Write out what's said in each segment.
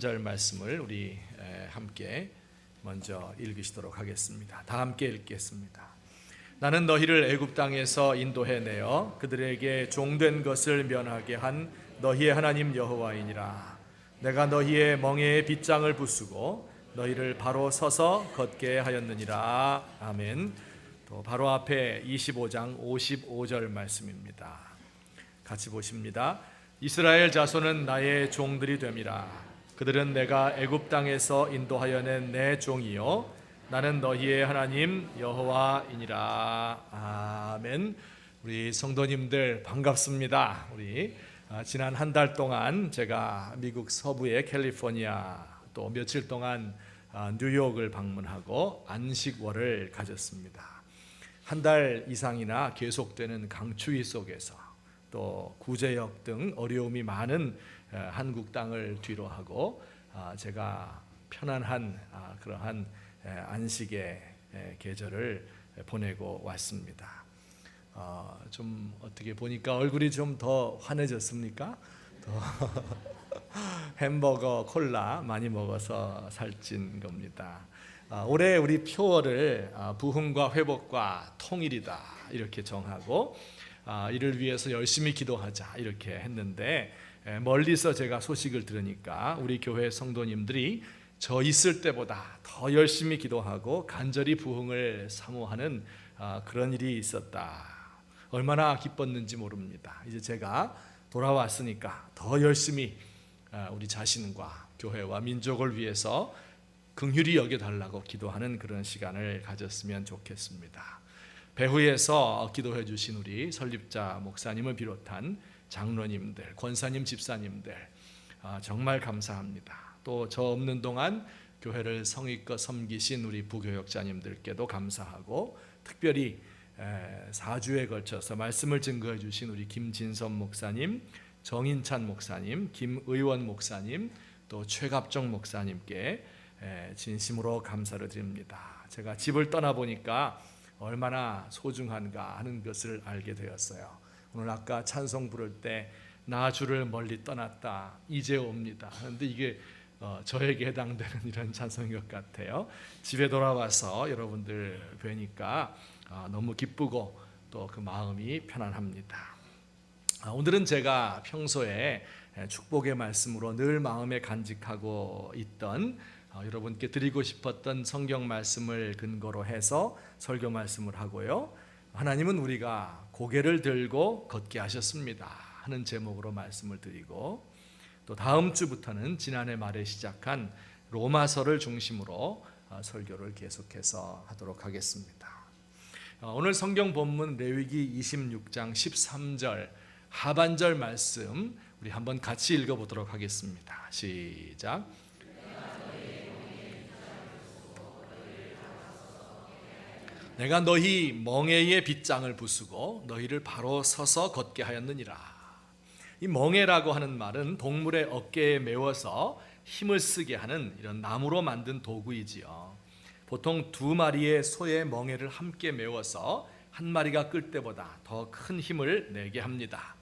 4절 말씀을 우리 함께 먼저 읽으시도록 하겠습니다. 다 함께 읽겠습니다. 나는 너희를 애굽 땅에서 인도해내어 그들에게 종된 것을 면하게 한 너희의 하나님 여호와이니라. 내가 너희의 멍에의 빗장을 부수고 너희를 바로 서서 걷게 하였느니라. 아멘. 또 바로 앞에 25장 55절 말씀입니다. 같이 보십니다. 이스라엘 자손은 나의 종들이 됨이라. 그들은 내가 애굽 땅에서 인도하여 낸 내 종이요 나는 너희의 하나님 여호와이니라. 아멘. 우리 성도님들 반갑습니다. 우리 지난 한 달 동안 제가 미국 서부의 캘리포니아 또 며칠 동안 뉴욕을 방문하고 안식월을 가졌습니다. 한 달 이상이나 계속되는 강추위 속에서 또 구제역 등 어려움이 많은 한국 땅을 뒤로하고 제가 편안한 그러한 안식의 계절을 보내고 왔습니다. 좀 어떻게 보니까 얼굴이 좀 더 환해졌습니까? 햄버거, 콜라 많이 먹어서 살찐 겁니다. 올해 우리 표어를 부흥과 회복과 통일이다 이렇게 정하고 이를 위해서 열심히 기도하자 이렇게 했는데 멀리서 제가 소식을 들으니까 우리 교회 성도님들이 저 있을 때보다 더 열심히 기도하고 간절히 부흥을 사모하는 그런 일이 있었다. 얼마나 기뻤는지 모릅니다. 이제 제가 돌아왔으니까 더 열심히 우리 자신과 교회와 민족을 위해서 긍휼히 여겨달라고 기도하는 그런 시간을 가졌으면 좋겠습니다. 배후에서 기도해 주신 우리 설립자 목사님을 비롯한 장로님들, 권사님, 집사님들 정말 감사합니다. 또 저 없는 동안 교회를 성의껏 섬기신 우리 부교역자님들께도 감사하고 특별히 4주에 걸쳐서 말씀을 증거해 주신 우리 김진선 목사님, 정인찬 목사님, 김의원 목사님, 또 최갑정 목사님께 진심으로 감사를 드립니다. 제가 집을 떠나보니까 얼마나 소중한가 하는 것을 알게 되었어요. 오늘 아까 찬송 부를 때 나 주를 멀리 떠났다 이제 옵니다. 그런데 이게 저에게 해당되는 이런 찬송인 것 같아요. 집에 돌아와서 여러분들 뵈니까 너무 기쁘고 또 그 마음이 편안합니다. 오늘은 제가 평소에 축복의 말씀으로 늘 마음에 간직하고 있던 여러분께 드리고 싶었던 성경 말씀을 근거로 해서 설교 말씀을 하고요. 하나님은 우리가 고개를 들고 걷게 하셨습니다 하는 제목으로 말씀을 드리고 또 다음 주부터는 지난해 말에 시작한 로마서를 중심으로 설교를 계속해서 하도록 하겠습니다. 오늘 성경 본문 레위기 26장 13절 하반절 말씀 우리 한번 같이 읽어보도록 하겠습니다. 시작. 내가 너희 멍에의 빗장을 부수고 너희를 바로 서서 걷게 하였느니라. 이 멍에라고 하는 말은 동물의 어깨에 메워서 힘을 쓰게 하는 이런 나무로 만든 도구이지요. 보통 두 마리의 소의 멍에를 함께 메워서 한 마리가 끌 때보다 더 큰 힘을 내게 합니다.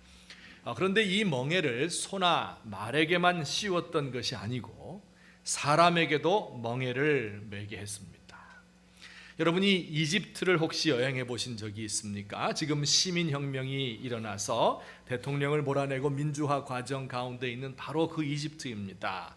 그런데 이 멍에를 소나 말에게만 씌웠던 것이 아니고 사람에게도 멍에를 매게 했습니다. 여러분이 이집트를 혹시 여행해 보신 적이 있습니까? 지금 시민혁명이 일어나서 대통령을 몰아내고 민주화 과정 가운데 있는 바로 그 이집트입니다.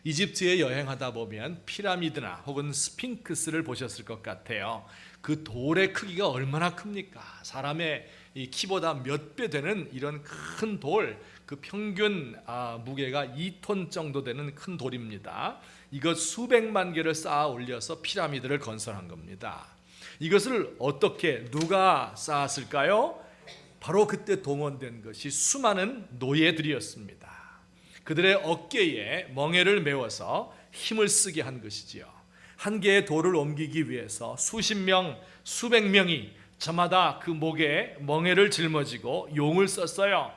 이집트에 여행하다 보면 피라미드나 혹은 스핑크스를 보셨을 것 같아요. 그 돌의 크기가 얼마나 큽니까? 사람의 이 키보다 몇 배 되는 이런 큰 돌, 그 평균 무게가 2톤 정도 되는 큰 돌입니다. 이것 수백만 개를 쌓아 올려서 피라미드를 건설한 겁니다. 이것을 어떻게 누가 쌓았을까요? 바로 그때 동원된 것이 수많은 노예들이었습니다. 그들의 어깨에 멍에를 메워서 힘을 쓰게 한 것이지요. 한 개의 돌을 옮기기 위해서 수십 명, 수백 명이 저마다 그 목에 멍에를 짊어지고 용을 썼어요.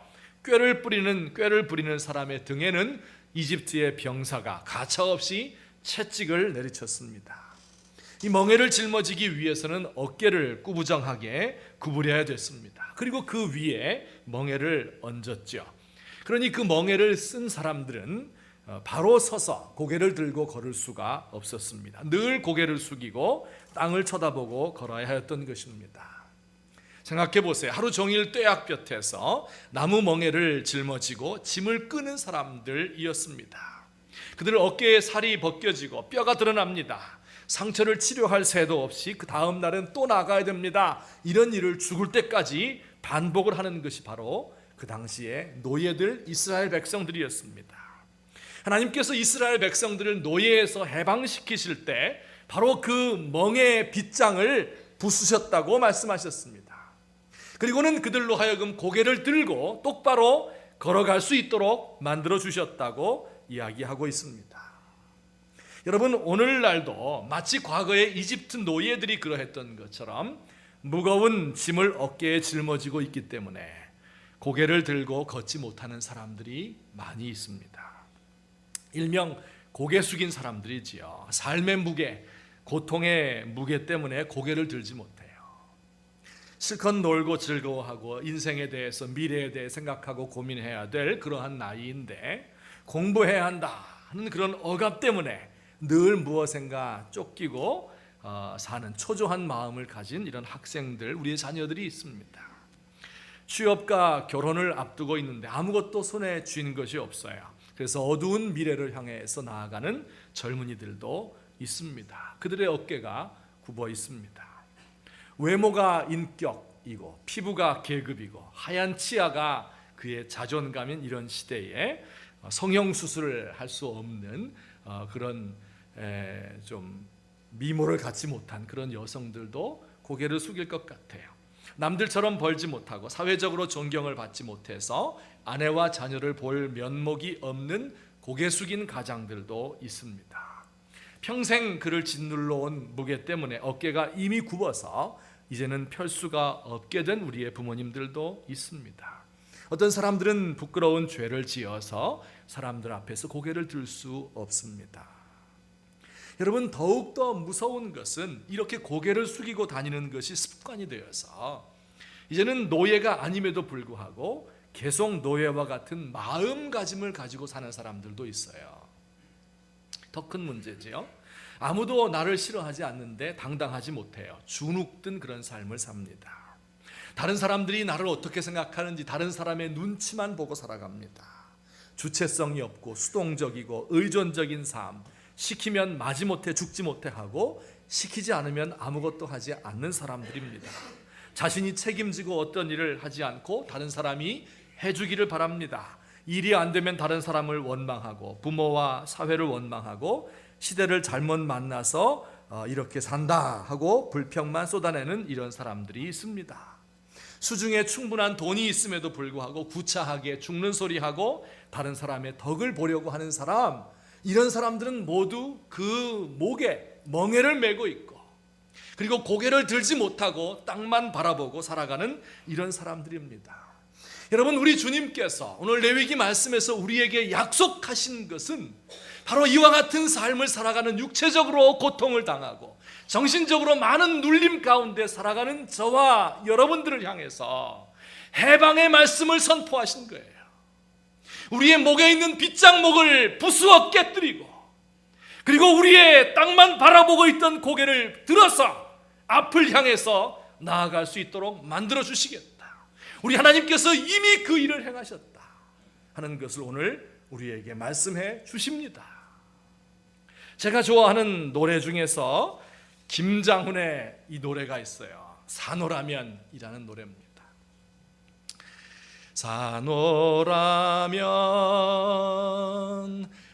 꾀를 부리는 사람의 등에는 이집트의 병사가 가차없이 채찍을 내리쳤습니다. 이 멍에를 짊어지기 위해서는 어깨를 꾸부정하게 구부려야 됐습니다. 그리고 그 위에 멍에를 얹었죠. 그러니 그 멍에를 쓴 사람들은 바로 서서 고개를 들고 걸을 수가 없었습니다. 늘 고개를 숙이고 땅을 쳐다보고 걸어야 하였던 것입니다. 생각해 보세요. 하루 종일 뙤약볕에서 나무 멍에를 짊어지고 짐을 끄는 사람들이었습니다. 그들 어깨에 살이 벗겨지고 뼈가 드러납니다. 상처를 치료할 새도 없이 그 다음 날은 또 나가야 됩니다. 이런 일을 죽을 때까지 반복을 하는 것이 바로 그 당시에 노예들 이스라엘 백성들이었습니다. 하나님께서 이스라엘 백성들을 노예에서 해방시키실 때 바로 그 멍에 빗장을 부수셨다고 말씀하셨습니다. 그리고는 그들로 하여금 고개를 들고 똑바로 걸어갈 수 있도록 만들어 주셨다고 이야기하고 있습니다. 여러분, 오늘날도 마치 과거의 이집트 노예들이 그러했던 것처럼 무거운 짐을 어깨에 짊어지고 있기 때문에 고개를 들고 걷지 못하는 사람들이 많이 있습니다. 일명 고개 숙인 사람들이지요. 삶의 무게, 고통의 무게 때문에 고개를 들지 못해요. 실컷 놀고 즐거워하고 인생에 대해서, 미래에 대해 생각하고 고민해야 될 그러한 나이인데 공부해야 한다 하는 그런 억압 때문에 늘 무엇인가 쫓기고 사는 초조한 마음을 가진 이런 학생들, 우리의 자녀들이 있습니다. 취업과 결혼을 앞두고 있는데 아무것도 손에 쥔 것이 없어요. 그래서 어두운 미래를 향해서 나아가는 젊은이들도 있습니다. 그들의 어깨가 굽어 있습니다. 외모가 인격이고 피부가 계급이고 하얀 치아가 그의 자존감인 이런 시대에 성형수술을 할 수 없는 그런 좀 미모를 갖지 못한 그런 여성들도 고개를 숙일 것 같아요. 남들처럼 벌지 못하고 사회적으로 존경을 받지 못해서 아내와 자녀를 볼 면목이 없는 고개 숙인 가장들도 있습니다. 평생 그를 짓눌러 온 무게 때문에 어깨가 이미 굽어서 이제는 펼 수가 없게 된 우리의 부모님들도 있습니다. 어떤 사람들은 부끄러운 죄를 지어서 사람들 앞에서 고개를 들 수 없습니다. 여러분, 더욱더 무서운 것은 이렇게 고개를 숙이고 다니는 것이 습관이 되어서 이제는 노예가 아님에도 불구하고 계속 노예와 같은 마음가짐을 가지고 사는 사람들도 있어요. 더 큰 문제지요. 아무도 나를 싫어하지 않는데 당당하지 못해요. 주눅든 그런 삶을 삽니다. 다른 사람들이 나를 어떻게 생각하는지 다른 사람의 눈치만 보고 살아갑니다. 주체성이 없고 수동적이고 의존적인 삶, 시키면 마지못해 죽지 못해 하고 시키지 않으면 아무것도 하지 않는 사람들입니다. 자신이 책임지고 어떤 일을 하지 않고 다른 사람이 해주기를 바랍니다. 일이 안 되면 다른 사람을 원망하고 부모와 사회를 원망하고 시대를 잘못 만나서 이렇게 산다 하고 불평만 쏟아내는 이런 사람들이 있습니다. 수중에 충분한 돈이 있음에도 불구하고 구차하게 죽는 소리하고 다른 사람의 덕을 보려고 하는 사람, 이런 사람들은 모두 그 목에 멍에를 메고 있고 그리고 고개를 들지 못하고 땅만 바라보고 살아가는 이런 사람들입니다. 여러분, 우리 주님께서 오늘 레위기 말씀에서 우리에게 약속하신 것은 바로 이와 같은 삶을 살아가는, 육체적으로 고통을 당하고 정신적으로 많은 눌림 가운데 살아가는 저와 여러분들을 향해서 해방의 말씀을 선포하신 거예요. 우리의 목에 있는 빗장목을 부수어 깨뜨리고 그리고 우리의 땅만 바라보고 있던 고개를 들어서 앞을 향해서 나아갈 수 있도록 만들어 주시겠다. 우리 하나님께서 이미 그 일을 행하셨다 하는 것을 오늘 우리에게 말씀해 주십니다. 제가 좋아하는 노래 중에서 김장훈의 이 노래가 있어요. 산호라면이라는 노래입니다. 산호라면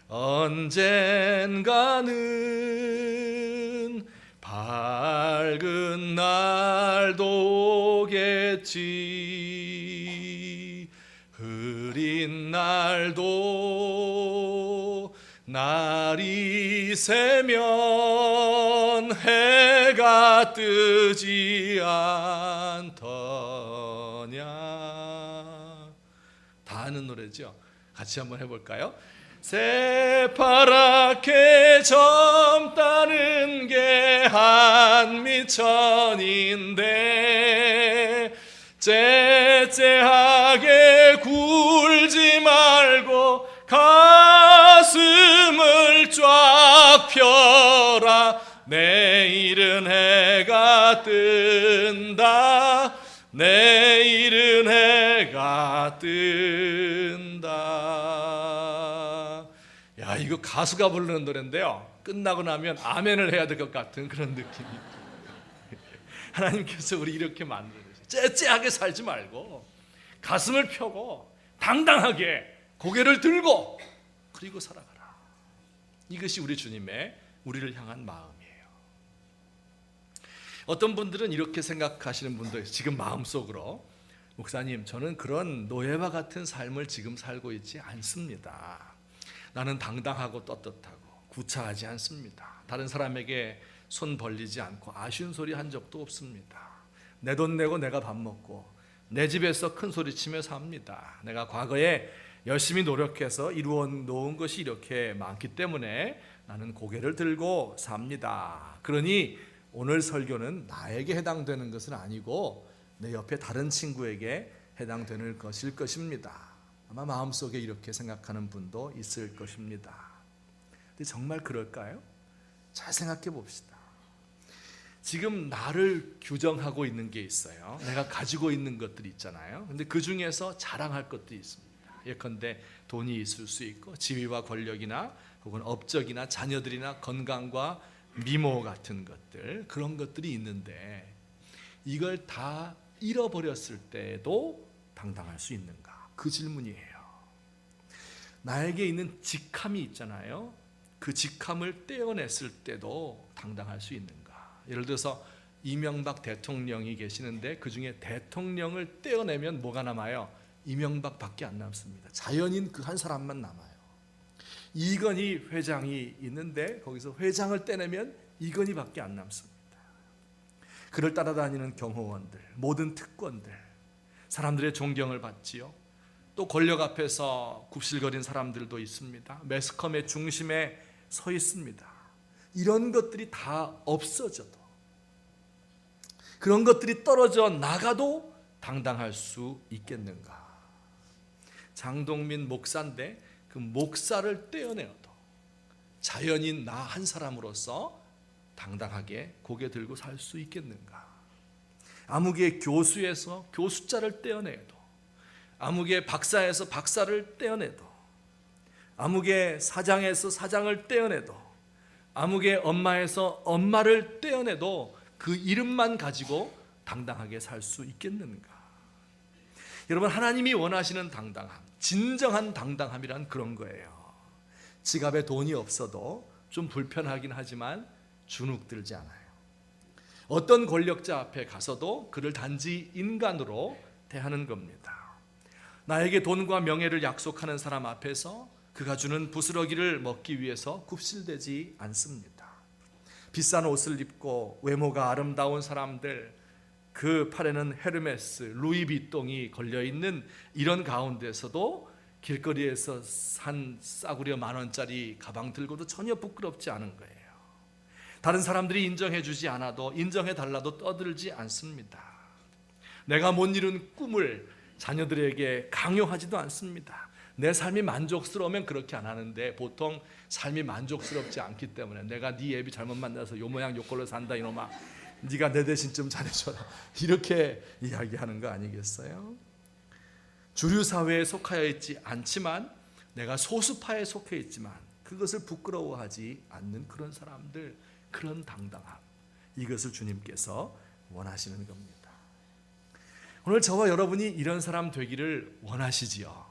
언젠가는 밝은 날도 오겠지. 흐린 날도 날이 새면 해가 뜨지 않더냐. 다 아는 노래죠. 같이 한번 해볼까요? 새파랗게 젊다는 게 한미천인데 째째하게 굴지 말고 가슴 가슴을 쫙 펴라. 내일은 해가 뜬다. 내일은 해가 뜬다. 야, 이거 가수가 부르는 노래인데요, 끝나고 나면 아멘을 해야 될 것 같은 그런 느낌이. 하나님께서 우리 이렇게 만들어주세요. 째째하게 살지 말고 가슴을 펴고 당당하게 고개를 들고 그리고 살아가라. 이것이 우리 주님의 우리를 향한 마음이에요. 어떤 분들은 이렇게 생각하시는 분도 있어요. 지금 마음속으로, 목사님, 저는 그런 노예와 같은 삶을 지금 살고 있지 않습니다. 나는 당당하고 떳떳하고 구차하지 않습니다. 다른 사람에게 손 벌리지 않고 아쉬운 소리 한 적도 없습니다. 내 돈 내고 내가 밥 먹고 내 집에서 큰 소리 치며 삽니다. 내가 과거에 열심히 노력해서 이루어 놓은 것이 이렇게 많기 때문에 나는 고개를 들고 삽니다. 그러니 오늘 설교는 나에게 해당되는 것은 아니고 내 옆에 다른 친구에게 해당되는 것일 것입니다. 아마 마음속에 이렇게 생각하는 분도 있을 것입니다. 근데 정말 그럴까요? 잘 생각해 봅시다. 지금 나를 규정하고 있는 게 있어요. 내가 가지고 있는 것들이 있잖아요. 근데 그 중에서 자랑할 것들이 있습니다. 예컨대 돈이 있을 수 있고 지위와 권력이나 혹은 업적이나 자녀들이나 건강과 미모 같은 것들, 그런 것들이 있는데 이걸 다 잃어버렸을 때에도 당당할 수 있는가? 그 질문이에요. 나에게 있는 직함이 있잖아요. 그 직함을 떼어냈을 때도 당당할 수 있는가? 예를 들어서 이명박 대통령이 계시는데 그 중에 대통령을 떼어내면 뭐가 남아요? 이명박밖에 안 남습니다. 자연인 그 한 사람만 남아요. 이건희 회장이 있는데 거기서 회장을 떼내면 이건희밖에 안 남습니다. 그를 따라다니는 경호원들, 모든 특권들, 사람들의 존경을 받지요. 또 권력 앞에서 굽실거린 사람들도 있습니다. 매스컴의 중심에 서 있습니다. 이런 것들이 다 없어져도, 그런 것들이 떨어져 나가도 당당할 수 있겠는가? 장동민 목사인데 그 목사를 떼어내어도 자연인 나 한 사람으로서 당당하게 고개 들고 살 수 있겠는가? 아무개 교수에서 교수자를 떼어내도, 아무개 박사에서 박사를 떼어내도, 아무개 사장에서 사장을 떼어내도, 아무개 엄마에서 엄마를 떼어내도 그 이름만 가지고 당당하게 살 수 있겠는가? 여러분, 하나님이 원하시는 당당함, 진정한 당당함이란 그런 거예요. 지갑에 돈이 없어도 좀 불편하긴 하지만 주눅 들지 않아요. 어떤 권력자 앞에 가서도 그를 단지 인간으로 대하는 겁니다. 나에게 돈과 명예를 약속하는 사람 앞에서 그가 주는 부스러기를 먹기 위해서 굽실대지 않습니다. 비싼 옷을 입고 외모가 아름다운 사람들, 그 팔에는 헤르메스, 루이비통이 걸려있는 이런 가운데서도 길거리에서 산 싸구려 10,000원짜리 가방 들고도 전혀 부끄럽지 않은 거예요. 다른 사람들이 인정해 주지 않아도, 인정해 달라도 떠들지 않습니다. 내가 못 이룬 꿈을 자녀들에게 강요하지도 않습니다. 내 삶이 만족스러우면 그렇게 안 하는데 보통 삶이 만족스럽지 않기 때문에 내가 네 애비 잘못 만나서 요 모양 요 꼴로 산다 이놈아, 네가 내 대신 좀 잘해줘라, 이렇게 이야기하는 거 아니겠어요? 주류 사회에 속하여 있지 않지만, 내가 소수파에 속해 있지만 그것을 부끄러워하지 않는 그런 사람들, 그런 당당함, 이것을 주님께서 원하시는 겁니다. 오늘 저와 여러분이 이런 사람 되기를 원하시지요.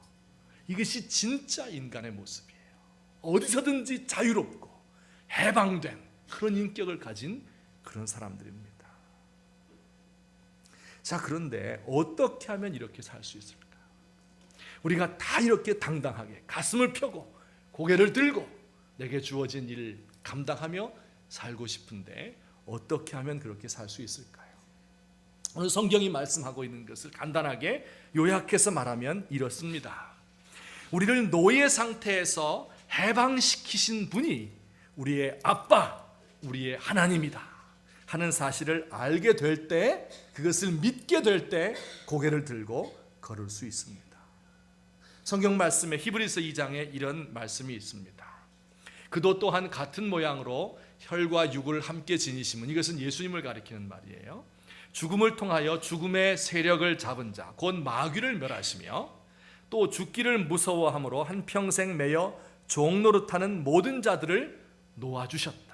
이것이 진짜 인간의 모습이에요. 어디서든지 자유롭고 해방된 그런 인격을 가진 그런 사람들입니다. 자, 그런데 어떻게 하면 이렇게 살 수 있을까? 우리가 다 이렇게 당당하게 가슴을 펴고 고개를 들고 내게 주어진 일을 감당하며 살고 싶은데 어떻게 하면 그렇게 살 수 있을까요? 오늘 성경이 말씀하고 있는 것을 간단하게 요약해서 말하면 이렇습니다. 우리를 노예 상태에서 해방시키신 분이 우리의 아빠, 우리의 하나님이다 하는 사실을 알게 될 때, 그것을 믿게 될 때 고개를 들고 걸을 수 있습니다. 성경 말씀에 히브리서 2장에 이런 말씀이 있습니다. 그도 또한 같은 모양으로 혈과 육을 함께 지니심은, 이것은 예수님을 가리키는 말이에요. 죽음을 통하여 죽음의 세력을 잡은 자, 곧 마귀를 멸하시며 또 죽기를 무서워함으로 한평생 매여 종노릇하는 모든 자들을 놓아주셨다.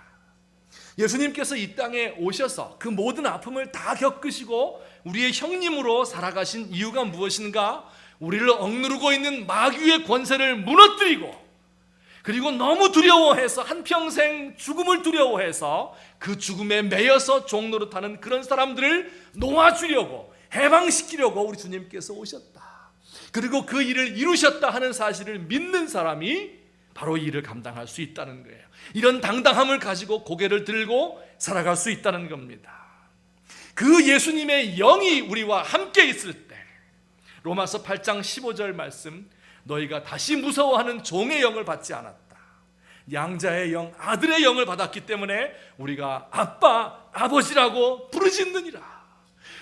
예수님께서 이 땅에 오셔서 그 모든 아픔을 다 겪으시고 우리의 형님으로 살아가신 이유가 무엇인가? 우리를 억누르고 있는 마귀의 권세를 무너뜨리고, 그리고 너무 두려워해서 한평생 죽음을 두려워해서 그 죽음에 매여서 종노릇하는 그런 사람들을 놓아주려고, 해방시키려고 우리 주님께서 오셨다. 그리고 그 일을 이루셨다 하는 사실을 믿는 사람이 바로 이 일을 감당할 수 있다는 거예요. 이런 당당함을 가지고 고개를 들고 살아갈 수 있다는 겁니다. 그 예수님의 영이 우리와 함께 있을 때, 로마서 8장 15절 말씀, 너희가 다시 무서워하는 종의 영을 받지 않았다. 양자의 영, 아들의 영을 받았기 때문에 우리가 아빠, 아버지라고 부르짖느니라.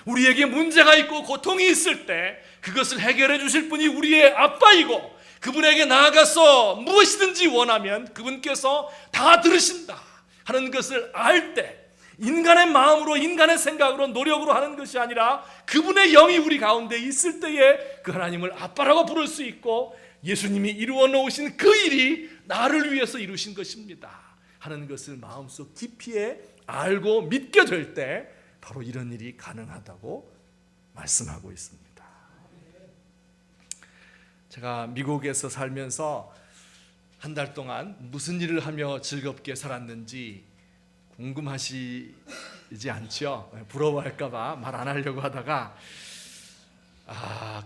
우리에게 문제가 있고 고통이 있을 때 그것을 해결해 주실 분이 우리의 아빠이고, 그분에게 나아가서 무엇이든지 원하면 그분께서 다 들으신다 하는 것을 알 때, 인간의 마음으로, 인간의 생각으로, 노력으로 하는 것이 아니라 그분의 영이 우리 가운데 있을 때에 그 하나님을 아빠라고 부를 수 있고, 예수님이 이루어 놓으신 그 일이 나를 위해서 이루신 것입니다 하는 것을 마음속 깊이에 알고 믿게 될 때 바로 이런 일이 가능하다고 말씀하고 있습니다. 제가 미국에서 살면서 한 달 동안 무슨 일을 하며 즐겁게 살았는지 궁금하시지 않죠? 부러워할까 봐 말 안 하려고 하다가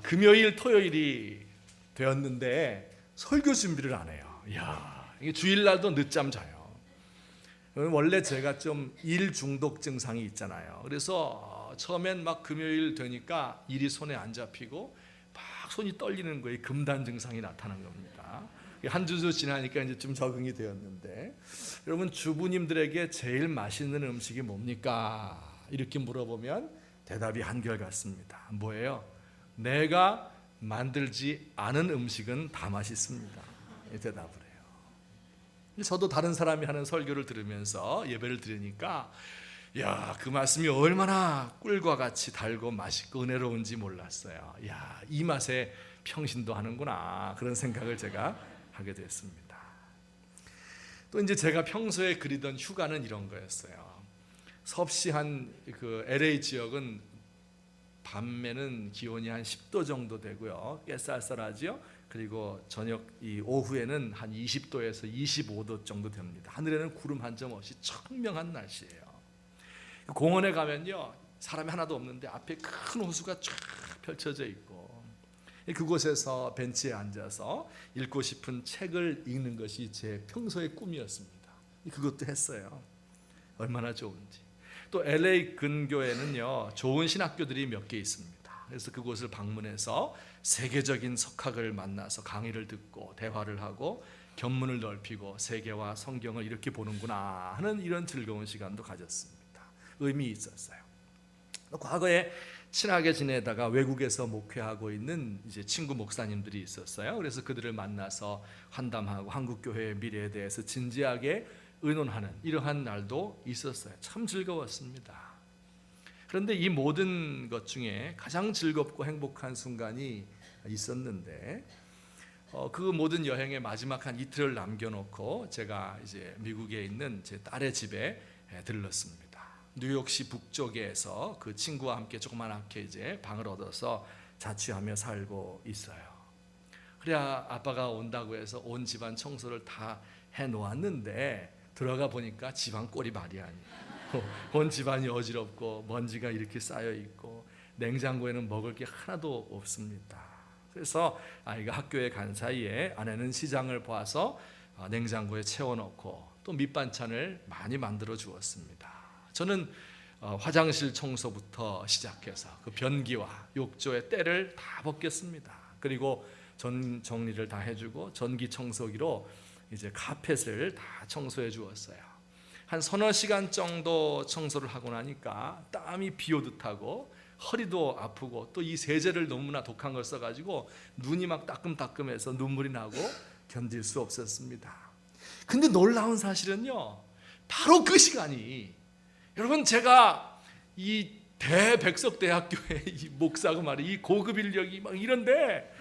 금요일, 토요일이 되었는데 설교 준비를 안 해요. 이야, 이게 주일날도 늦잠 자요. 원래 제가 좀 일 중독 증상이 있잖아요. 그래서 처음엔 막 금요일 되니까 일이 손에 안 잡히고 막 손이 떨리는 거예요. 금단 증상이 나타난 겁니다. 한 주 지나니까 이제 좀 적응이 되었는데, 여러분 주부님들에게 제일 맛있는 음식이 뭡니까? 이렇게 물어보면 대답이 한결같습니다. 뭐예요? 내가 만들지 않은 음식은 다 맛있습니다. 이 대답을 해요. 저도 다른 사람이 하는 설교를 들으면서 예배를 드리니까, 야, 그 말씀이 얼마나 꿀과 같이 달고 맛있고 은혜로운지 몰랐어요. 야, 이 맛에 평신도 하는구나, 그런 생각을 제가 하게 됐습니다. 또 이제 제가 평소에 그리던 휴가는 이런 거였어요. 섭씨한 그 LA 지역은 밤에는 기온이 한 10도 정도 되고요, 꽤 쌀쌀하죠. 그리고 저녁 이 오후에는 한 20도에서 25도 정도 됩니다. 하늘에는 구름 한 점 없이 청명한 날씨예요. 공원에 가면요, 사람이 하나도 없는데 앞에 큰 호수가 쫙 펼쳐져 있고, 그곳에서 벤치에 앉아서 읽고 싶은 책을 읽는 것이 제 평소의 꿈이었습니다. 그것도 했어요. 얼마나 좋은지. 또 LA 근교에는요, 좋은 신학교들이 몇 개 있습니다. 그래서 그곳을 방문해서 세계적인 석학을 만나서 강의를 듣고 대화를 하고 견문을 넓히고 세계와 성경을 이렇게 보는구나 하는 이런 즐거운 시간도 가졌습니다. 의미 있었어요. 과거에 친하게 지내다가 외국에서 목회하고 있는 이제 친구 목사님들이 있었어요. 그래서 그들을 만나서 환담하고 한국 교회의 미래에 대해서 진지하게 의논하는 이러한 날도 있었어요. 참 즐거웠습니다. 그런데 이 모든 것 중에 가장 즐겁고 행복한 순간이 있었는데, 그 모든 여행의 마지막 한 이틀을 남겨놓고 제가 이제 미국에 있는 제 딸의 집에 들렀습니다. 뉴욕시 북쪽에서 그 친구와 함께 조그맣게 이제 방을 얻어서 자취하며 살고 있어요. 그래야 아빠가 온다고 해서 온 집안 청소를 다 해놓았는데 들어가 보니까 집안 꼴이 말이 아니에요. 온 집안이 어지럽고 먼지가 이렇게 쌓여 있고 냉장고에는 먹을 게 하나도 없습니다. 그래서 아이가 학교에 간 사이에 아내는 시장을 봐서 냉장고에 채워놓고 또 밑반찬을 많이 만들어 주었습니다. 저는 화장실 청소부터 시작해서 그 변기와 욕조의 때를 다 벗겼습니다. 그리고 정리를 다 해주고 전기 청소기로 이제 카펫을 다 청소해 주었어요. 한 서너 시간 정도 청소를 하고 나니까 땀이 비오듯 하고 허리도 아프고 또 이 세제를 너무나 독한 걸 써가지고 눈이 막 따끔따끔해서 눈물이 나고 견딜 수 없었습니다. 근데 놀라운 사실은요, 바로 그 시간이, 여러분 제가 이 대백석대학교의 이 목사고 말이에요, 이 고급 인력이 막 이런데,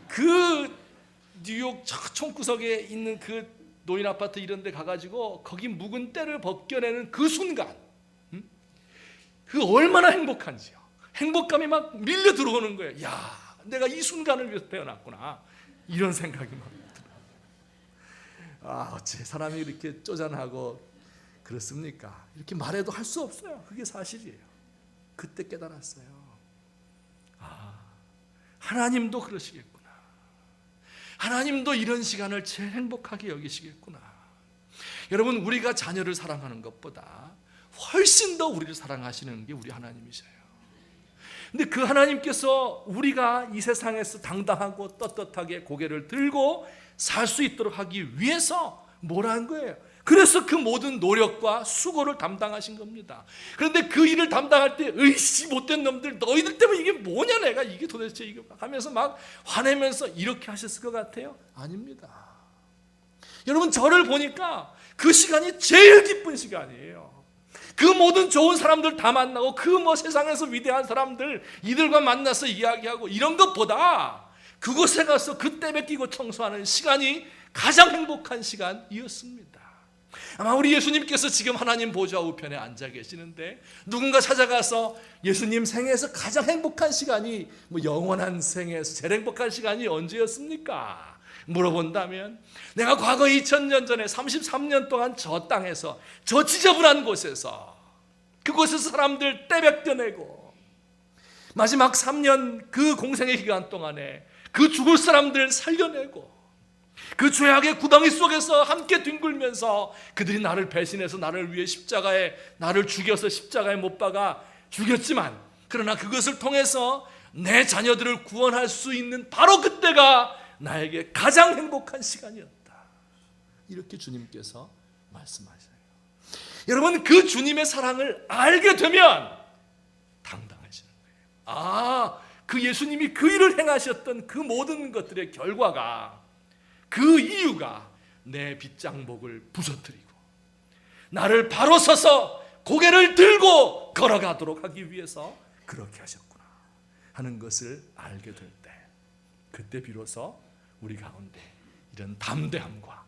그 뉴욕 총구석에 있는 그 노인 아파트 이런 데 가가지고 거기 묵은 때를 벗겨내는 그 순간, 그 얼마나 행복한지요. 행복감이 막 밀려 들어오는 거예요. 야, 내가 이 순간을 위해서 태어났구나, 이런 생각이 막 들어요. 아, 어째 사람이 이렇게 쪼잔하고 그렇습니까? 이렇게 말해도 할 수 없어요. 그게 사실이에요. 그때 깨달았어요. 아, 하나님도 그러시겠구나. 하나님도 이런 시간을 제일 행복하게 여기시겠구나. 여러분, 우리가 자녀를 사랑하는 것보다 훨씬 더 우리를 사랑하시는 게 우리 하나님이셔요. 근데 그 하나님께서 우리가 이 세상에서 당당하고 떳떳하게 고개를 들고 살 수 있도록 하기 위해서 뭘 한 거예요? 그래서 그 모든 노력과 수고를 담당하신 겁니다. 그런데 그 일을 담당할 때, 으이씨 못된 놈들, 너희들 때문에 이게 뭐냐, 내가 이게 도대체 이거 하면서 막 화내면서 이렇게 하셨을 것 같아요? 아닙니다. 여러분, 저를 보니까 그 시간이 제일 기쁜 시간이에요. 그 모든 좋은 사람들 다 만나고, 그 뭐 세상에서 위대한 사람들, 이들과 만나서 이야기하고 이런 것보다 그곳에 가서 그때 뺏기고 청소하는 시간이 가장 행복한 시간이었습니다. 아마 우리 예수님께서 지금 하나님 보좌 우편에 앉아 계시는데, 누군가 찾아가서 예수님 생애에서 가장 행복한 시간이, 뭐 영원한 생애에서 제일 행복한 시간이 언제였습니까? 물어본다면, 내가 과거 2000년 전에 33년 동안 저 땅에서, 저 지저분한 곳에서, 그곳에서 사람들 떼뱉겨내고 마지막 3년 그 공생의 기간 동안에 그 죽을 사람들 살려내고, 그 죄악의 구덩이 속에서 함께 뒹굴면서 그들이 나를 배신해서 나를 위해 십자가에, 나를 죽여서 십자가에 못 박아 죽였지만, 그러나 그것을 통해서 내 자녀들을 구원할 수 있는 바로 그때가 나에게 가장 행복한 시간이었다, 이렇게 주님께서 말씀하셔요. 여러분, 그 주님의 사랑을 알게 되면 당당하시는 거예요. 아, 그 예수님이 그 일을 행하셨던 그 모든 것들의 결과가, 그 이유가 내 빗장목을 부서뜨리고 나를 바로 서서 고개를 들고 걸어가도록 하기 위해서 그렇게 하셨구나 하는 것을 알게 될 때, 그때 비로소 우리 가운데 이런 담대함과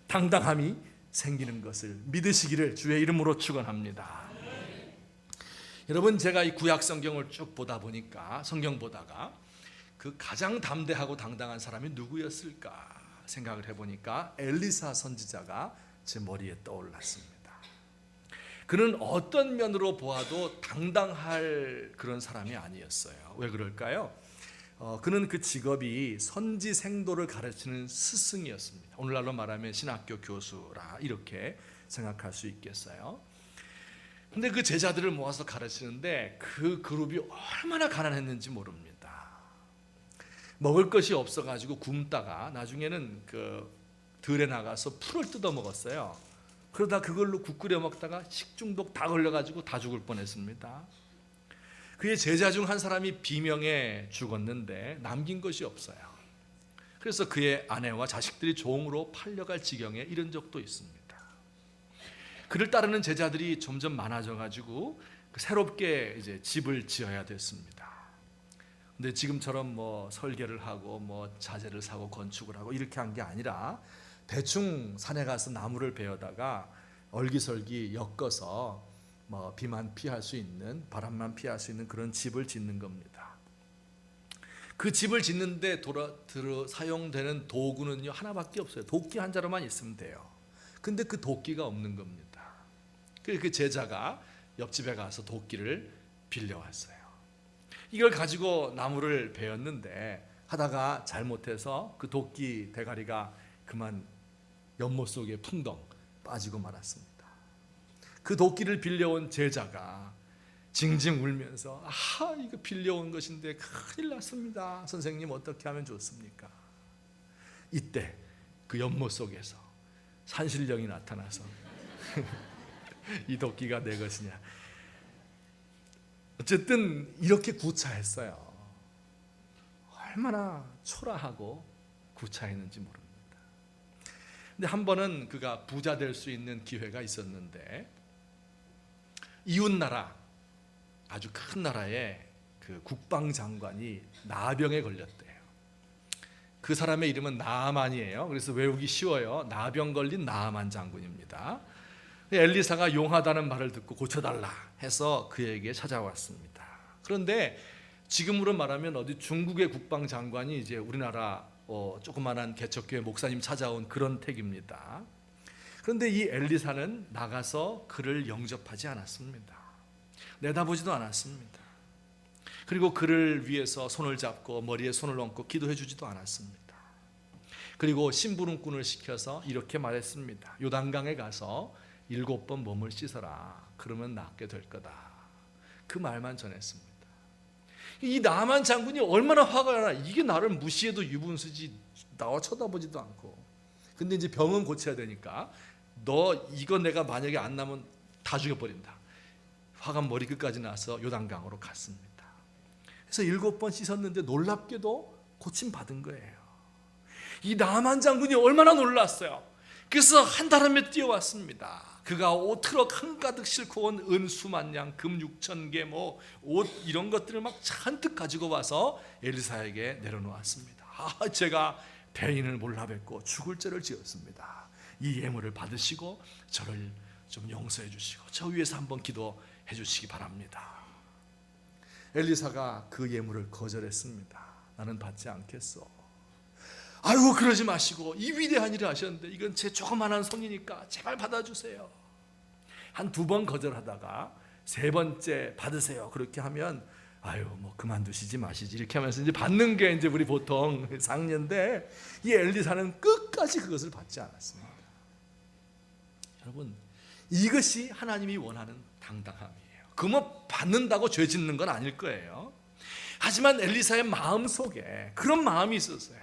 당당함이 생기는 것을 믿으시기를 주의 이름으로 축원합니다. 여러분, 제가 이 구약 성경을 쭉 보다 보니까, 성경 보다가 그 가장 담대하고 당당한 사람이 누구였을까 생각을 해보니까 엘리사 선지자가 제 머리에 떠올랐습니다. 그는 어떤 면으로 보아도 당당할 그런 사람이 아니었어요. 왜 그럴까요? 그는 그 직업이 선지생도를 가르치는 스승이었습니다. 오늘날로 말하면 신학교 교수라 이렇게 생각할 수 있겠어요. 근데 그 제자들을 모아서 가르치는데 그 그룹이 얼마나 가난했는지 모릅니다. 먹을 것이 없어가지고 굶다가 나중에는 그 들에 나가서 풀을 뜯어 먹었어요. 그러다 그걸로 국 끓여 먹다가 식중독 다 걸려가지고 다 죽을 뻔했습니다. 그의 제자 중 한 사람이 비명에 죽었는데 남긴 것이 없어요. 그래서 그의 아내와 자식들이 종으로 팔려갈 지경에 이른 적도 있습니다. 그를 따르는 제자들이 점점 많아져가지고 새롭게 이제 집을 지어야 됐습니다. 근데 지금처럼 뭐 설계를 하고 뭐 자재를 사고 건축을 하고 이렇게 한 게 아니라 대충 산에 가서 나무를 베어다가 얼기설기 엮어서 뭐 비만 피할 수 있는, 바람만 피할 수 있는 그런 집을 짓는 겁니다. 그 집을 짓는데 사용되는 도구는요 하나밖에 없어요. 도끼 한 자루만 있으면 돼요. 근데 그 도끼가 없는 겁니다. 그 제자가 옆집에 가서 도끼를 빌려왔어요. 이걸 가지고 나무를 베었는데 하다가 잘못해서 그 도끼 대가리가 그만 연못 속에 풍덩 빠지고 말았습니다. 그 도끼를 빌려온 제자가 징징 울면서, 아, 이거 빌려온 것인데 큰일 났습니다. 선생님, 어떻게 하면 좋습니까? 이때 그 연못 속에서 산신령이 나타나서 이 도끼가 내 것이냐. 어쨌든 이렇게 구차했어요. 얼마나 초라하고 구차했는지 모릅니다. 근데 한 번은 그가 부자 될 수 있는 기회가 있었는데 이웃 나라, 아주 큰 나라의 그 국방장관이 나병에 걸렸대요. 그 사람의 이름은 나아만이에요. 그래서 외우기 쉬워요. 나병 걸린 나아만 장군입니다. 엘리사가 용하다는 말을 듣고 고쳐달라 해서 그에게 찾아왔습니다. 그런데 지금으로 말하면 어디 중국의 국방장관이 이제 우리나라 조그만한 개척교회 목사님 찾아온 그런 택입니다. 그런데 이 엘리사는 나가서 그를 영접하지 않았습니다. 내다보지도 않았습니다. 그리고 그를 위해서 손을 잡고 머리에 손을 얹고 기도해 주지도 않았습니다. 그리고 심부름꾼을 시켜서 이렇게 말했습니다. 요단강에 가서 7번 몸을 씻어라. 그러면 낫게 될 거다. 그 말만 전했습니다. 이 나만 장군이 얼마나 화가 나. 이게 나를 무시해도 유분수지, 나와 쳐다보지도 않고. 근데 이제 병은 고쳐야 되니까 너 이거 내가 만약에 안 나면 다 죽여버린다. 화가 머리끝까지 나서 요단강으로 갔습니다. 그래서 7번 씻었는데 놀랍게도 고침받은 거예요. 이 나만 장군이 얼마나 놀랐어요. 그래서 한달음에 뛰어왔습니다. 그가 트럭 한가득 싣고 온 은수만 양, 금 6,000개, 옷 이런 것들을 막 잔뜩 가지고 와서 엘리사에게 내려놓았습니다. 제가 대인을 몰라 뵙고 죽을 죄를 지었습니다. 이 예물을 받으시고 저를 좀 용서해 주시고 저 위해서 한번 기도해 주시기 바랍니다. 엘리사가 그 예물을 거절했습니다. 나는 받지 않겠어. 아이고 그러지 마시고 이 위대한 일을 하셨는데 이건 제 조그만한 손이니까 제발 받아주세요. 한 2번 거절하다가 3번째 받으세요. 그렇게 하면 아유 뭐 그만두시지 마시지 이렇게 하면서 이제 받는 게 이제 우리 보통 상례인데 이 엘리사는 끝까지 그것을 받지 않았습니다. 여러분 이것이 하나님이 원하는 당당함이에요. 그 뭐 받는다고 죄 짓는 건 아닐 거예요. 하지만 엘리사의 마음 속에 그런 마음이 있었어요.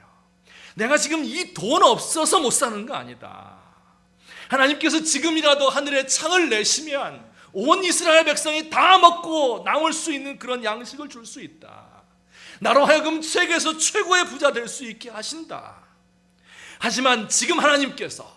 내가 지금 이 돈 없어서 못 사는 거 아니다. 하나님께서 지금이라도 하늘에 창을 내시면 온 이스라엘 백성이 다 먹고 남을 수 있는 그런 양식을 줄 수 있다. 나로 하여금 세계에서 최고의 부자 될 수 있게 하신다. 하지만 지금 하나님께서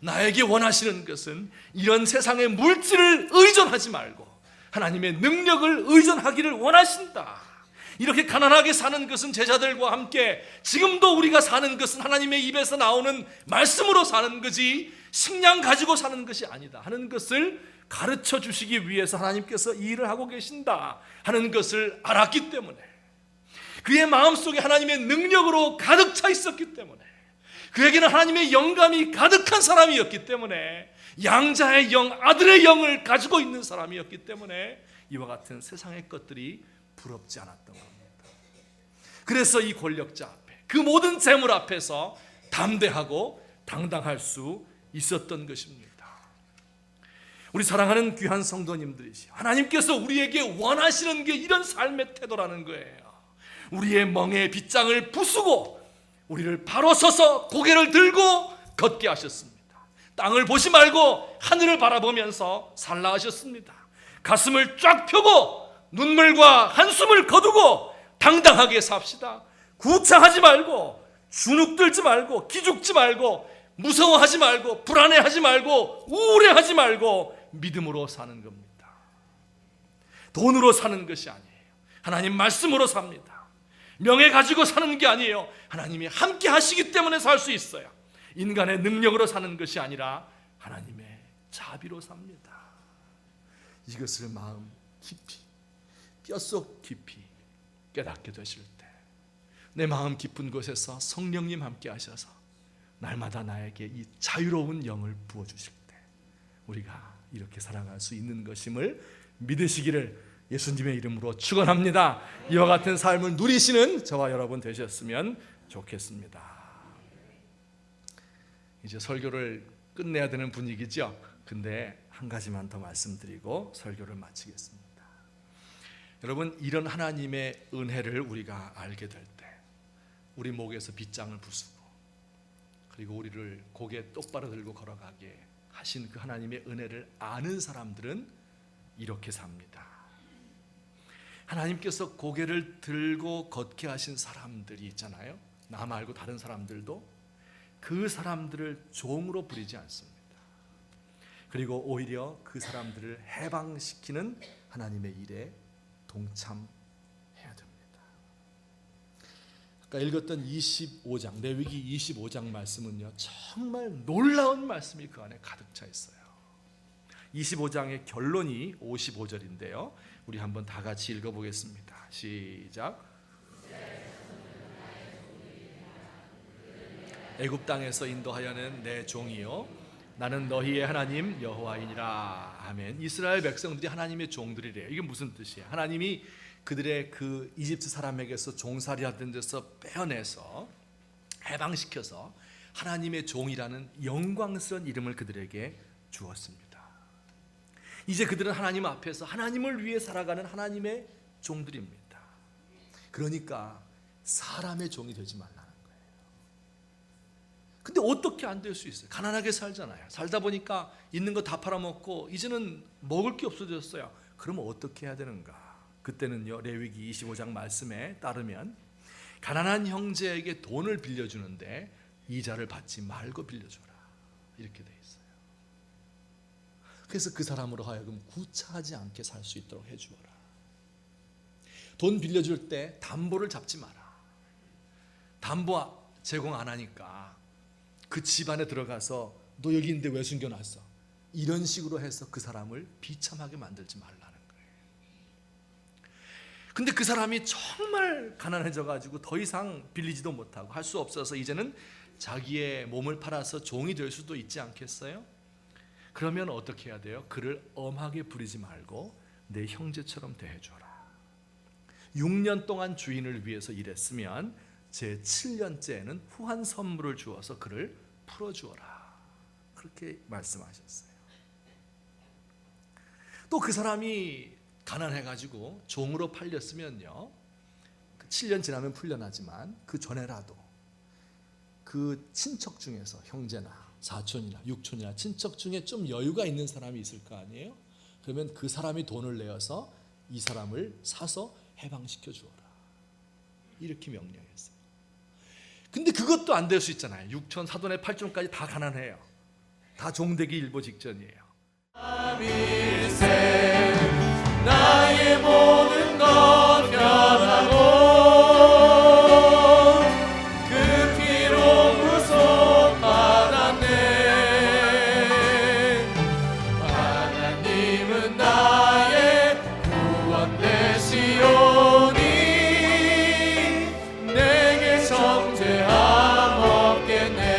나에게 원하시는 것은 이런 세상의 물질을 의존하지 말고 하나님의 능력을 의존하기를 원하신다. 이렇게 가난하게 사는 것은 제자들과 함께 지금도 우리가 사는 것은 하나님의 입에서 나오는 말씀으로 사는 거지 식량 가지고 사는 것이 아니다 하는 것을 가르쳐 주시기 위해서 하나님께서 이 일을 하고 계신다 하는 것을 알았기 때문에, 그의 마음속에 하나님의 능력으로 가득 차 있었기 때문에, 그에게는 하나님의 영감이 가득한 사람이었기 때문에, 양자의 영, 아들의 영을 가지고 있는 사람이었기 때문에 이와 같은 세상의 것들이 부럽지 않았던 겁니다. 그래서 이 권력자 앞에, 그 모든 재물 앞에서 담대하고 당당할 수 있었던 것입니다. 우리 사랑하는 귀한 성도님들이시여, 하나님께서 우리에게 원하시는 게 이런 삶의 태도라는 거예요. 우리의 멍에 빗장을 부수고 우리를 바로 서서 고개를 들고 걷게 하셨습니다. 땅을 보지 말고 하늘을 바라보면서 살라 하셨습니다. 가슴을 쫙 펴고 눈물과 한숨을 거두고 당당하게 삽시다. 구차하지 말고, 주눅들지 말고, 기죽지 말고, 무서워하지 말고, 불안해하지 말고, 우울해하지 말고 믿음으로 사는 겁니다. 돈으로 사는 것이 아니에요. 하나님 말씀으로 삽니다. 명예 가지고 사는 게 아니에요. 하나님이 함께 하시기 때문에 살 수 있어요. 인간의 능력으로 사는 것이 아니라 하나님의 자비로 삽니다. 이것을 마음 깊이, 뼛속 깊이 깨닫게 되실 때, 내 마음 깊은 곳에서 성령님 함께 하셔서 날마다 나에게 이 자유로운 영을 부어주실 때 우리가 이렇게 살아갈 수 있는 것임을 믿으시기를 예수님의 이름으로 축원합니다. 이와 같은 삶을 누리시는 저와 여러분 되셨으면 좋겠습니다. 이제 설교를 끝내야 되는 분위기죠. 근데 한 가지만 더 말씀드리고 설교를 마치겠습니다. 여러분, 이런 하나님의 은혜를 우리가 알게 될 때, 우리 목에서 빗장을 부수고 그리고 우리를 고개 똑바로 들고 걸어가게 하신 그 하나님의 은혜를 아는 사람들은 이렇게 삽니다. 하나님께서 고개를 들고 걷게 하신 사람들이 있잖아요. 나 말고 다른 사람들도 그 사람들을 종으로 부리지 않습니다. 그리고 오히려 그 사람들을 해방시키는 하나님의 일에 동참해야 됩니다. 아까 읽었던 25장, 레위기 25장 말씀은요, 정말 놀라운 말씀이 그 안에 가득 차 있어요. 25장의 결론이 55절인데요. 우리 한번 다 같이 읽어보겠습니다. 시작. 애굽 땅에서 인도하여는 내 종이요 나는 너희의 하나님 여호와이니라. 아멘. 이스라엘 백성들이 하나님의 종들이래요. 이게 무슨 뜻이에요? 하나님이 그들의 그 이집트 사람에게서 종살이하던 데서 빼어내서 해방시켜서 하나님의 종이라는 영광스러운 이름을 그들에게 주었습니다. 이제 그들은 하나님 앞에서 하나님을 위해 살아가는 하나님의 종들입니다. 그러니까 사람의 종이 되지 말라는 거예요. 근데 어떻게 안 될 수 있어요? 가난하게 살잖아요. 살다 보니까 있는 거 다 팔아먹고 이제는 먹을 게 없어졌어요. 그러면 어떻게 해야 되는가? 그때는요, 레위기 25장 말씀에 따르면 가난한 형제에게 돈을 빌려주는데 이자를 받지 말고 빌려줘라, 이렇게 돼 있어요. 그래서 그 사람으로 하여금 구차하지 않게 살 수 있도록 해주어라. 돈 빌려줄 때 담보를 잡지 마라. 담보 제공 안 하니까 그 집 안에 들어가서 너 여기 있는데 왜 숨겨놨어? 이런 식으로 해서 그 사람을 비참하게 만들지 말라는 거예요. 근데 그 사람이 정말 가난해져 가지고 더 이상 빌리지도 못하고 할 수 없어서 이제는 자기의 몸을 팔아서 종이 될 수도 있지 않겠어요? 그러면 어떻게 해야 돼요? 그를 엄하게 부리지 말고 내 형제처럼 대해줘라. 6년 동안 주인을 위해서 일했으면 제 7년째에는 후한 선물을 주어서 그를 풀어주어라, 그렇게 말씀하셨어요. 또 그 사람이 가난해가지고 종으로 팔렸으면요, 7년 지나면 풀려나지만 그 전에라도 그 친척 중에서 형제나 사촌이나 육촌이나 친척 중에 좀 여유가 있는 사람이 있을 거 아니에요? 그러면 그 사람이 돈을 내어서 이 사람을 사서 해방시켜 주어라, 이렇게 명령했어요. 근데 그것도 안 될 수 있잖아요. 6촌, 사돈의 8촌까지 다 가난해요. 다 종되기 일보 직전이에요. 나의 모든 것 변하고 그 피로 구속받았네. 하나님은 나의 구원 되시오니 내게 정죄함 없겠네.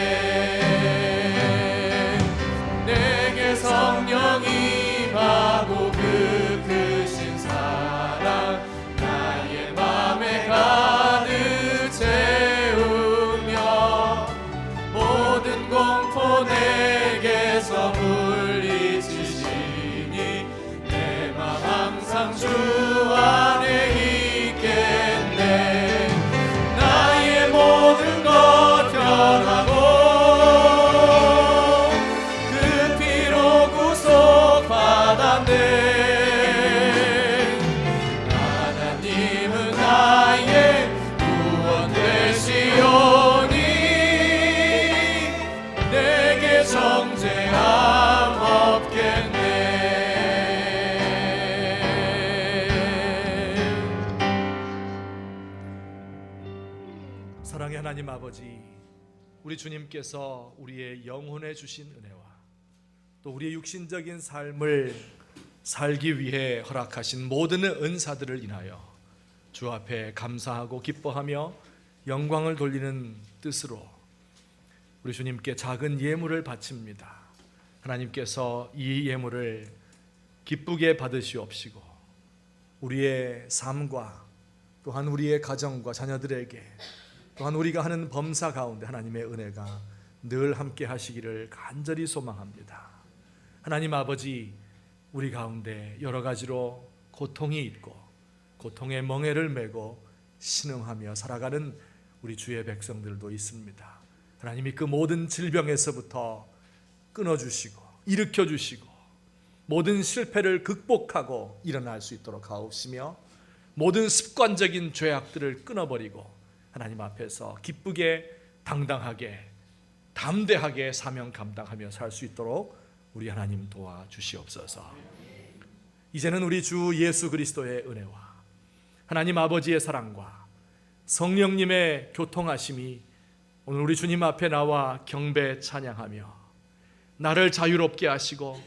내게 성령 임하고 그 크신 사랑 나의 맘에 가득 채우며 모든 공포 내게서 물리치시니 내 맘 항상 주 안에 있겠네. 나의 모든 것 변하고 그 피로 구속받았네. 하나님은 나의 구원 되시오니 내게 정죄함 없겠네. 사랑의 하나님 아버지, 우리 주님께서 우리의 영혼에 주신 은혜와 또 우리의 육신적인 삶을 살기 위해 허락하신 모든 은사들을 인하여 주 앞에 감사하고 기뻐하며 영광을 돌리는 뜻으로 우리 주님께 작은 예물을 바칩니다. 하나님께서 이 예물을 기쁘게 받으시옵시고 우리의 삶과 또한 우리의 가정과 자녀들에게 또한 우리가 하는 범사 가운데 하나님의 은혜가 늘 함께 하시기를 간절히 소망합니다. 하나님 아버지, 우리 가운데 여러 가지로 고통이 있고 고통의 멍에를 메고 신음하며 살아가는 우리 주의 백성들도 있습니다. 하나님이 그 모든 질병에서부터 끊어주시고 일으켜주시고 모든 실패를 극복하고 일어날 수 있도록 하옵시며 모든 습관적인 죄악들을 끊어버리고 하나님 앞에서 기쁘게 당당하게 담대하게 사명 감당하며 살 수 있도록 우리 하나님 도와주시옵소서. 이제는 우리 주 예수 그리스도의 은혜와 하나님 아버지의 사랑과 성령님의 교통하심이 오늘 우리 주님 앞에 나와 경배 찬양하며 나를 자유롭게 하시고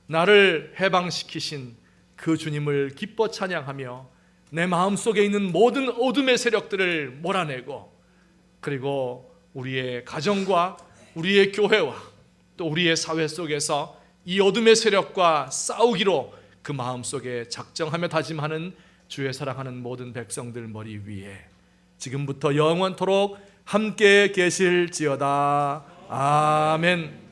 나를 해방시키신 그 주님을 기뻐 찬양하며 내 마음속에 있는 모든 어둠의 세력들을 몰아내고, 그리고 우리의 가정과 우리의 교회와 또 우리의 사회 속에서 이 어둠의 세력과 싸우기로 그 마음속에 작정하며 다짐하는 주의 사랑하는 모든 백성들 머리 위에 지금부터 영원토록 함께 계실지어다. 아멘.